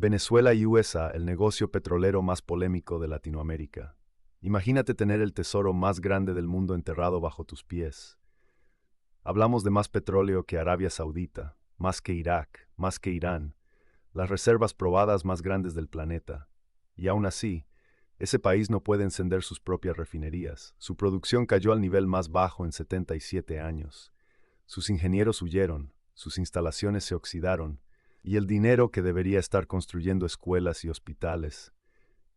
Venezuela y USA, el negocio petrolero más polémico de Latinoamérica. Imagínate tener el tesoro más grande del mundo enterrado bajo tus pies. Hablamos de más petróleo que Arabia Saudita, más que Irak, más que Irán, las reservas probadas más grandes del planeta. Y aún así, ese país no puede encender sus propias refinerías. Su producción cayó al nivel más bajo en 77 años. Sus ingenieros huyeron, sus instalaciones se oxidaron, y el dinero que debería estar construyendo escuelas y hospitales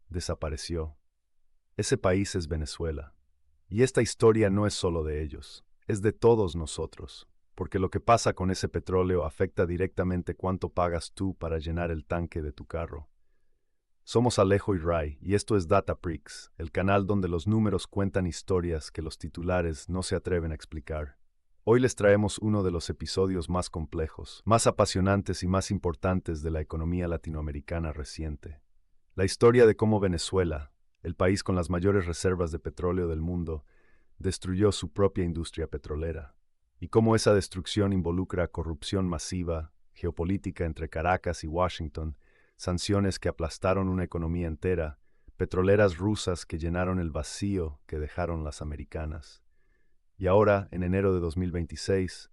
desapareció. Ese país es Venezuela. Y esta historia no es solo de ellos, es de todos nosotros, porque lo que pasa con ese petróleo afecta directamente cuánto pagas tú para llenar el tanque de tu carro. Somos Alejo y Ray, y esto es DataPrix, el canal donde los números cuentan historias que los titulares no se atreven a explicar. Hoy les traemos uno de los episodios más complejos, más apasionantes y más importantes de la economía latinoamericana reciente. La historia de cómo Venezuela, el país con las mayores reservas de petróleo del mundo, destruyó su propia industria petrolera, y cómo esa destrucción involucra corrupción masiva, geopolítica entre Caracas y Washington, sanciones que aplastaron una economía entera, petroleras rusas que llenaron el vacío que dejaron las americanas. Y ahora, en enero de 2026,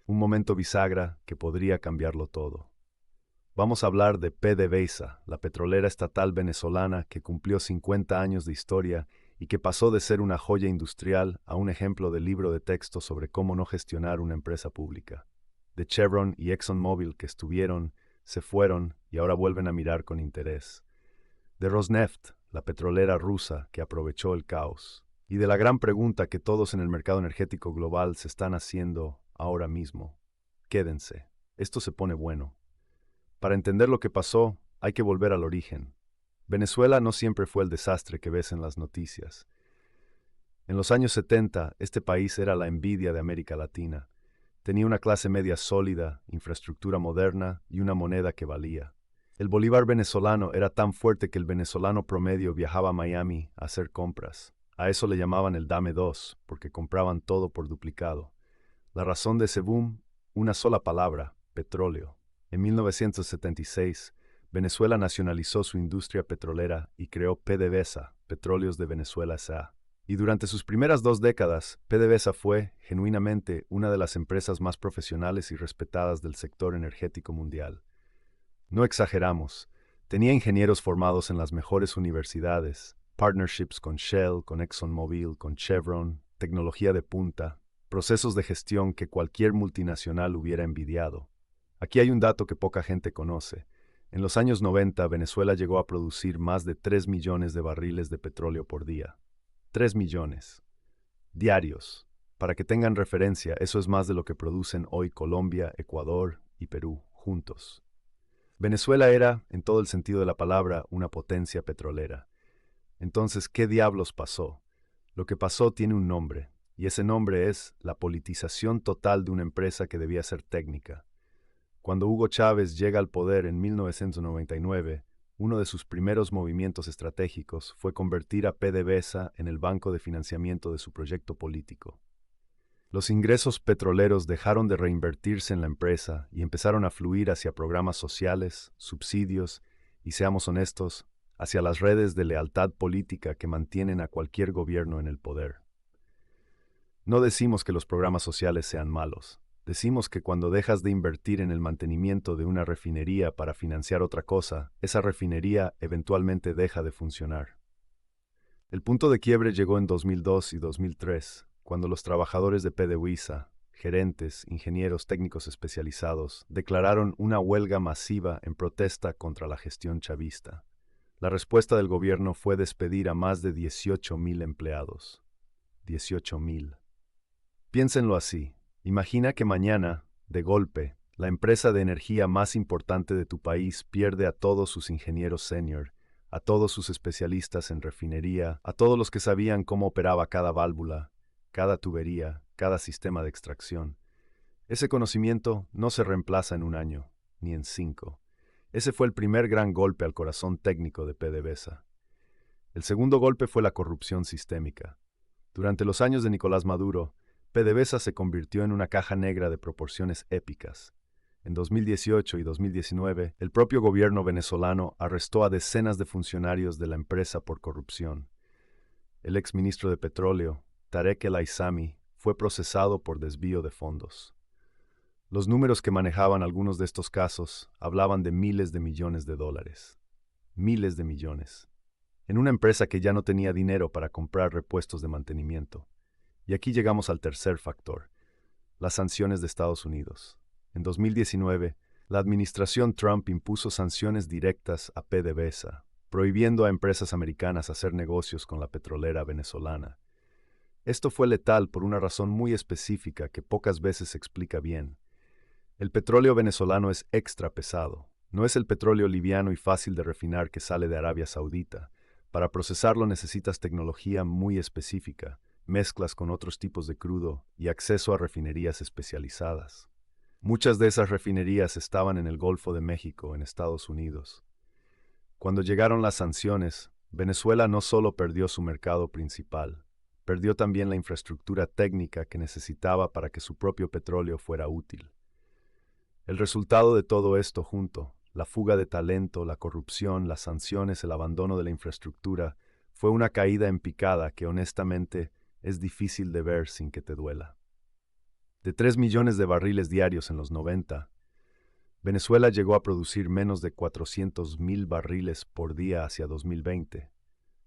un momento bisagra que podría cambiarlo todo. Vamos a hablar de PDVSA, la petrolera estatal venezolana que cumplió 50 años de historia y que pasó de ser una joya industrial a un ejemplo de libro de texto sobre cómo no gestionar una empresa pública. De Chevron y ExxonMobil que estuvieron, se fueron y ahora vuelven a mirar con interés. De Rosneft, la petrolera rusa que aprovechó el caos. Y de la gran pregunta que todos en el mercado energético global se están haciendo ahora mismo. Quédense, esto se pone bueno. Para entender lo que pasó, hay que volver al origen. Venezuela no siempre fue el desastre que ves en las noticias. En los años 70, este país era la envidia de América Latina. Tenía una clase media sólida, infraestructura moderna y una moneda que valía. El bolívar venezolano era tan fuerte que el venezolano promedio viajaba a Miami a hacer compras. A eso le llamaban el Dame Dos, porque compraban todo por duplicado. La razón de ese boom, una sola palabra, petróleo. En 1976, Venezuela nacionalizó su industria petrolera y creó PDVSA, Petróleos de Venezuela S.A. Y durante sus primeras 2 décadas, PDVSA fue, genuinamente, una de las empresas más profesionales y respetadas del sector energético mundial. No exageramos, tenía ingenieros formados en las mejores universidades, partnerships con Shell, con ExxonMobil, con Chevron, tecnología de punta, procesos de gestión que cualquier multinacional hubiera envidiado. Aquí hay un dato que poca gente conoce. En los años 90, Venezuela llegó a producir más de 3 millones de barriles de petróleo por día. 3 millones. Diarios. Para que tengan referencia, eso es más de lo que producen hoy Colombia, Ecuador y Perú, juntos. Venezuela era, en todo el sentido de la palabra, una potencia petrolera. Entonces, ¿qué diablos pasó? Lo que pasó tiene un nombre, y ese nombre es la politización total de una empresa que debía ser técnica. Cuando Hugo Chávez llega al poder en 1999, uno de sus primeros movimientos estratégicos fue convertir a PDVSA en el banco de financiamiento de su proyecto político. Los ingresos petroleros dejaron de reinvertirse en la empresa y empezaron a fluir hacia programas sociales, subsidios y, seamos honestos, hacia las redes de lealtad política que mantienen a cualquier gobierno en el poder. No decimos que los programas sociales sean malos. Decimos que cuando dejas de invertir en el mantenimiento de una refinería para financiar otra cosa, esa refinería eventualmente deja de funcionar. El punto de quiebre llegó en 2002 y 2003, cuando los trabajadores de PDVSA, gerentes, ingenieros técnicos especializados, declararon una huelga masiva en protesta contra la gestión chavista. La respuesta del gobierno fue despedir a más de 18,000 empleados. 18,000. Piénsenlo así. Imagina que mañana, de golpe, la empresa de energía más importante de tu país pierde a todos sus ingenieros senior, a todos sus especialistas en refinería, a todos los que sabían cómo operaba cada válvula, cada tubería, cada sistema de extracción. Ese conocimiento no se reemplaza en un año, ni en 5. Ese fue el primer gran golpe al corazón técnico de PDVSA. El segundo golpe fue la corrupción sistémica. Durante los años de Nicolás Maduro, PDVSA se convirtió en una caja negra de proporciones épicas. En 2018 y 2019, el propio gobierno venezolano arrestó a decenas de funcionarios de la empresa por corrupción. El exministro de Petróleo, Tarek El Aissami, fue procesado por desvío de fondos. Los números que manejaban algunos de estos casos hablaban de miles de millones de dólares. Miles de millones. En una empresa que ya no tenía dinero para comprar repuestos de mantenimiento. Y aquí llegamos al tercer factor, las sanciones de Estados Unidos. En 2019, la administración Trump impuso sanciones directas a PDVSA, prohibiendo a empresas americanas hacer negocios con la petrolera venezolana. Esto fue letal por una razón muy específica que pocas veces se explica bien. El petróleo venezolano es extra pesado. No es el petróleo liviano y fácil de refinar que sale de Arabia Saudita. Para procesarlo necesitas tecnología muy específica, mezclas con otros tipos de crudo y acceso a refinerías especializadas. Muchas de esas refinerías estaban en el Golfo de México, en Estados Unidos. Cuando llegaron las sanciones, Venezuela no solo perdió su mercado principal, perdió también la infraestructura técnica que necesitaba para que su propio petróleo fuera útil. El resultado de todo esto junto, la fuga de talento, la corrupción, las sanciones, el abandono de la infraestructura, fue una caída en picada que honestamente es difícil de ver sin que te duela. De 3 millones de barriles diarios en los 90, Venezuela llegó a producir menos de 400,000 barriles por día hacia 2020.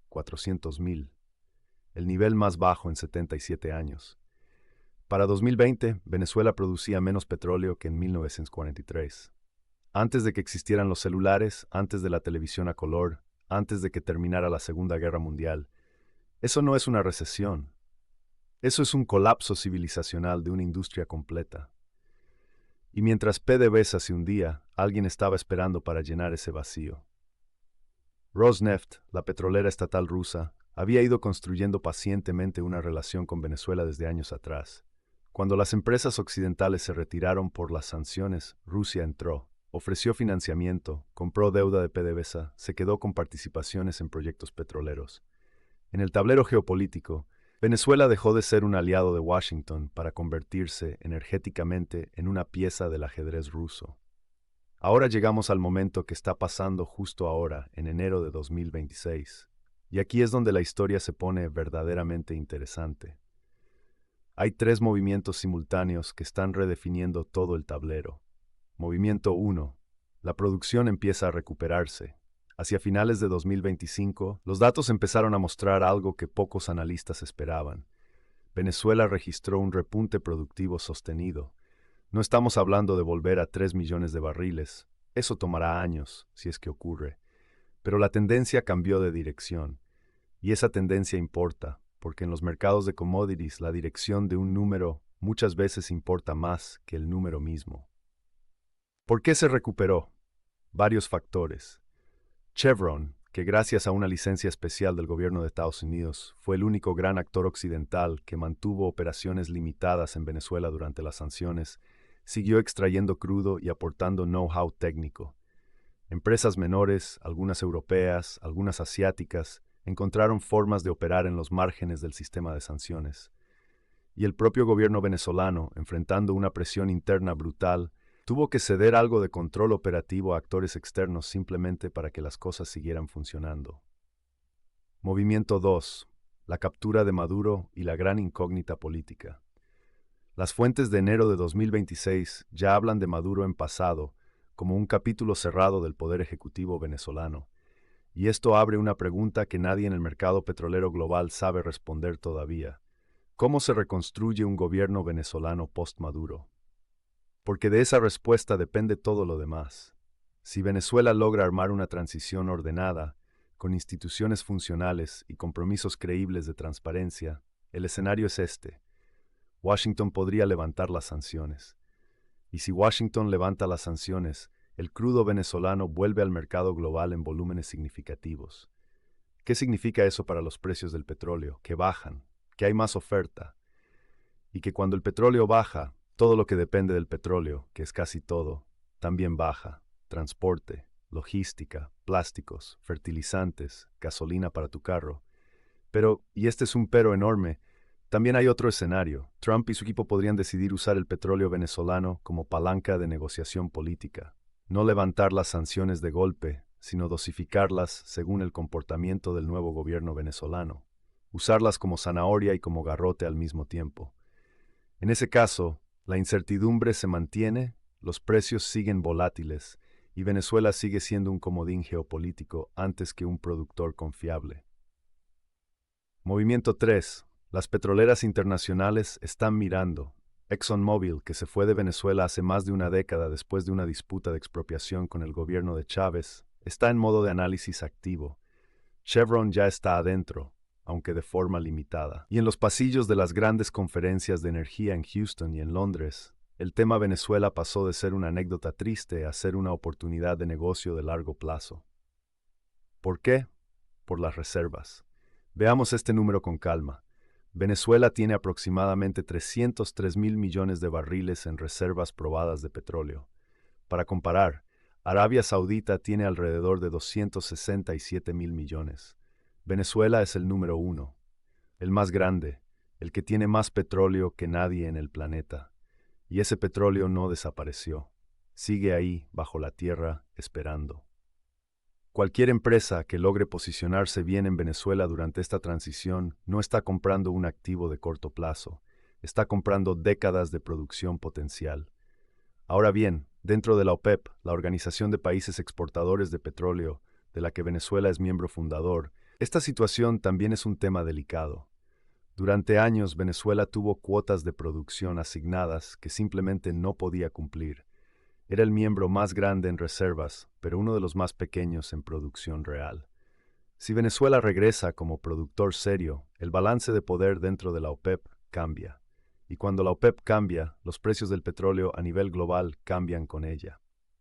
400,000, el nivel más bajo en 77 años. Para 2020, Venezuela producía menos petróleo que en 1943. Antes de que existieran los celulares, antes de la televisión a color, antes de que terminara la Segunda Guerra Mundial. Eso no es una recesión. Eso es un colapso civilizacional de una industria completa. Y mientras PDVSA se hundía, alguien estaba esperando para llenar ese vacío. Rosneft, la petrolera estatal rusa, había ido construyendo pacientemente una relación con Venezuela desde años atrás. Cuando las empresas occidentales se retiraron por las sanciones, Rusia entró, ofreció financiamiento, compró deuda de PDVSA, se quedó con participaciones en proyectos petroleros. En el tablero geopolítico, Venezuela dejó de ser un aliado de Washington para convertirse energéticamente en una pieza del ajedrez ruso. Ahora llegamos al momento que está pasando justo ahora, en enero de 2026. Y aquí es donde la historia se pone verdaderamente interesante. Hay 3 movimientos simultáneos que están redefiniendo todo el tablero. Movimiento 1. La producción empieza a recuperarse. Hacia finales de 2025, los datos empezaron a mostrar algo que pocos analistas esperaban. Venezuela registró un repunte productivo sostenido. No estamos hablando de volver a 3 millones de barriles. Eso tomará años, si es que ocurre. Pero la tendencia cambió de dirección. Y esa tendencia importa, porque en los mercados de commodities la dirección de un número muchas veces importa más que el número mismo. ¿Por qué se recuperó? Varios factores. Chevron, que gracias a una licencia especial del gobierno de Estados Unidos, fue el único gran actor occidental que mantuvo operaciones limitadas en Venezuela durante las sanciones, siguió extrayendo crudo y aportando know-how técnico. Empresas menores, algunas europeas, algunas asiáticas, encontraron formas de operar en los márgenes del sistema de sanciones. Y el propio gobierno venezolano, enfrentando una presión interna brutal, tuvo que ceder algo de control operativo a actores externos simplemente para que las cosas siguieran funcionando. Movimiento 2. La captura de Maduro y la gran incógnita política. Las fuentes de enero de 2026 ya hablan de Maduro en pasado, como un capítulo cerrado del poder ejecutivo venezolano. Y esto abre una pregunta que nadie en el mercado petrolero global sabe responder todavía. ¿Cómo se reconstruye un gobierno venezolano post-Maduro? Porque de esa respuesta depende todo lo demás. Si Venezuela logra armar una transición ordenada, con instituciones funcionales y compromisos creíbles de transparencia, el escenario es este. Washington podría levantar las sanciones. Y si Washington levanta las sanciones, el crudo venezolano vuelve al mercado global en volúmenes significativos. ¿Qué significa eso para los precios del petróleo? Que bajan, que hay más oferta, y que cuando el petróleo baja, todo lo que depende del petróleo, que es casi todo, también baja. Transporte, logística, plásticos, fertilizantes, gasolina para tu carro. Pero, y este es un pero enorme, También hay otro escenario. Trump y su equipo podrían decidir usar el petróleo venezolano como palanca de negociación política. No levantar las sanciones de golpe, sino dosificarlas según el comportamiento del nuevo gobierno venezolano. Usarlas como zanahoria y como garrote al mismo tiempo. En ese caso, la incertidumbre se mantiene, los precios siguen volátiles y Venezuela sigue siendo un comodín geopolítico antes que un productor confiable. Movimiento 3. Las petroleras internacionales están mirando. ExxonMobil, que se fue de Venezuela hace más de una década después de una disputa de expropiación con el gobierno de Chávez, está en modo de análisis activo. Chevron ya está adentro, aunque de forma limitada. Y en los pasillos de las grandes conferencias de energía en Houston y en Londres, el tema Venezuela pasó de ser una anécdota triste a ser una oportunidad de negocio de largo plazo. ¿Por qué? Por las reservas. Veamos este número con calma. Venezuela tiene aproximadamente 303.000 millones de barriles en reservas probadas de petróleo. Para comparar, Arabia Saudita tiene alrededor de 267.000 millones. Venezuela es el número 1, el más grande, el que tiene más petróleo que nadie en el planeta. Y ese petróleo no desapareció. Sigue ahí, bajo la tierra, esperando. Cualquier empresa que logre posicionarse bien en Venezuela durante esta transición no está comprando un activo de corto plazo, está comprando décadas de producción potencial. Ahora bien, dentro de la OPEP, la Organización de Países Exportadores de Petróleo, de la que Venezuela es miembro fundador, esta situación también es un tema delicado. Durante años, Venezuela tuvo cuotas de producción asignadas que simplemente no podía cumplir. Era el miembro más grande en reservas, pero uno de los más pequeños en producción real. Si Venezuela regresa como productor serio, el balance de poder dentro de la OPEP cambia. Y cuando la OPEP cambia, los precios del petróleo a nivel global cambian con ella.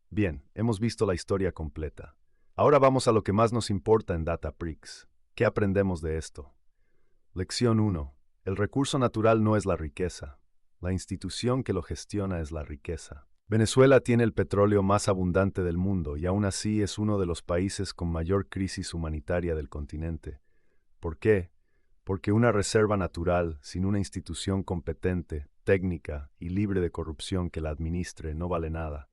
Bien, hemos visto la historia completa. Ahora vamos a lo que más nos importa en DataPrix. ¿Qué aprendemos de esto? Lección 1. El recurso natural no es la riqueza. La institución que lo gestiona es la riqueza. Venezuela tiene el petróleo más abundante del mundo y aún así es uno de los países con mayor crisis humanitaria del continente. ¿Por qué? Porque una reserva natural, sin una institución competente, técnica y libre de corrupción que la administre, no vale nada.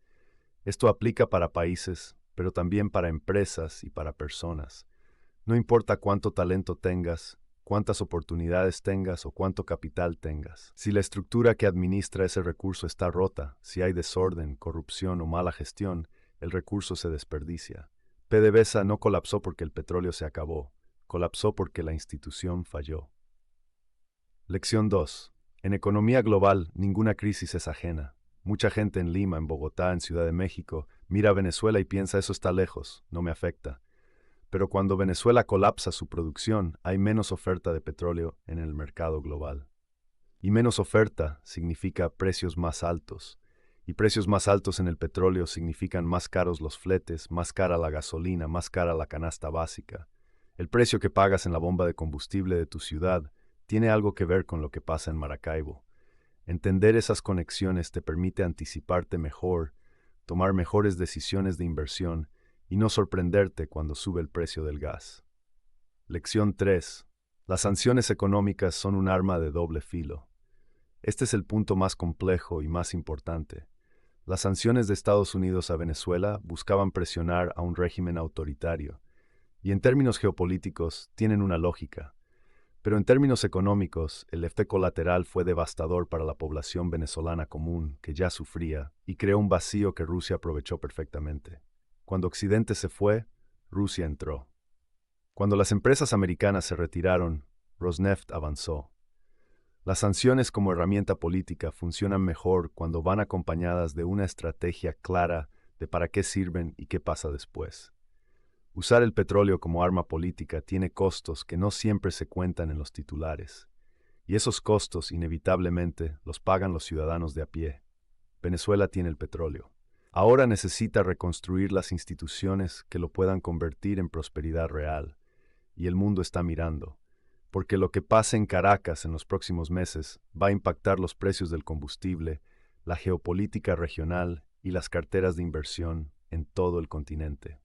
Esto aplica para países, pero también para empresas y para personas. No importa cuánto talento tengas, cuántas oportunidades tengas o cuánto capital tengas. Si la estructura que administra ese recurso está rota, si hay desorden, corrupción o mala gestión, el recurso se desperdicia. PDVSA no colapsó porque el petróleo se acabó, colapsó porque la institución falló. Lección 2. En economía global, ninguna crisis es ajena. Mucha gente en Lima, en Bogotá, en Ciudad de México, mira a Venezuela y piensa eso está lejos, no me afecta. Pero cuando Venezuela colapsa su producción, hay menos oferta de petróleo en el mercado global. Y menos oferta significa precios más altos. Y precios más altos en el petróleo significan más caros los fletes, más cara la gasolina, más cara la canasta básica. El precio que pagas en la bomba de combustible de tu ciudad tiene algo que ver con lo que pasa en Maracaibo. Entender esas conexiones te permite anticiparte mejor, tomar mejores decisiones de inversión y no sorprenderte cuando sube el precio del gas. Lección 3. Las sanciones económicas son un arma de doble filo. Este es el punto más complejo y más importante. Las sanciones de Estados Unidos a Venezuela buscaban presionar a un régimen autoritario, y en términos geopolíticos tienen una lógica. Pero en términos económicos, el efecto colateral fue devastador para la población venezolana común, que ya sufría, y creó un vacío que Rusia aprovechó perfectamente. Cuando Occidente se fue, Rusia entró. Cuando las empresas americanas se retiraron, Rosneft avanzó. Las sanciones como herramienta política funcionan mejor cuando van acompañadas de una estrategia clara de para qué sirven y qué pasa después. Usar el petróleo como arma política tiene costos que no siempre se cuentan en los titulares, y esos costos inevitablemente los pagan los ciudadanos de a pie. Venezuela tiene el petróleo. Ahora necesita reconstruir las instituciones que lo puedan convertir en prosperidad real, y el mundo está mirando, porque lo que pase en Caracas en los próximos meses va a impactar los precios del combustible, la geopolítica regional y las carteras de inversión en todo el continente.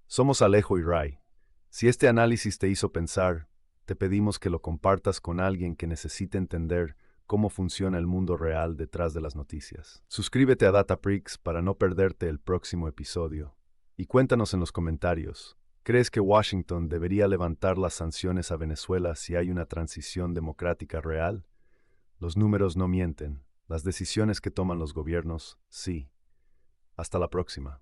Somos Alejo y Ray. Si este análisis te hizo pensar, te pedimos que lo compartas con alguien que necesite entender cómo funciona el mundo real detrás de las noticias. Suscríbete a DataPrix para no perderte el próximo episodio. Y cuéntanos en los comentarios, ¿crees que Washington debería levantar las sanciones a Venezuela si hay una transición democrática real? Los números no mienten. Las decisiones que toman los gobiernos, sí. Hasta la próxima.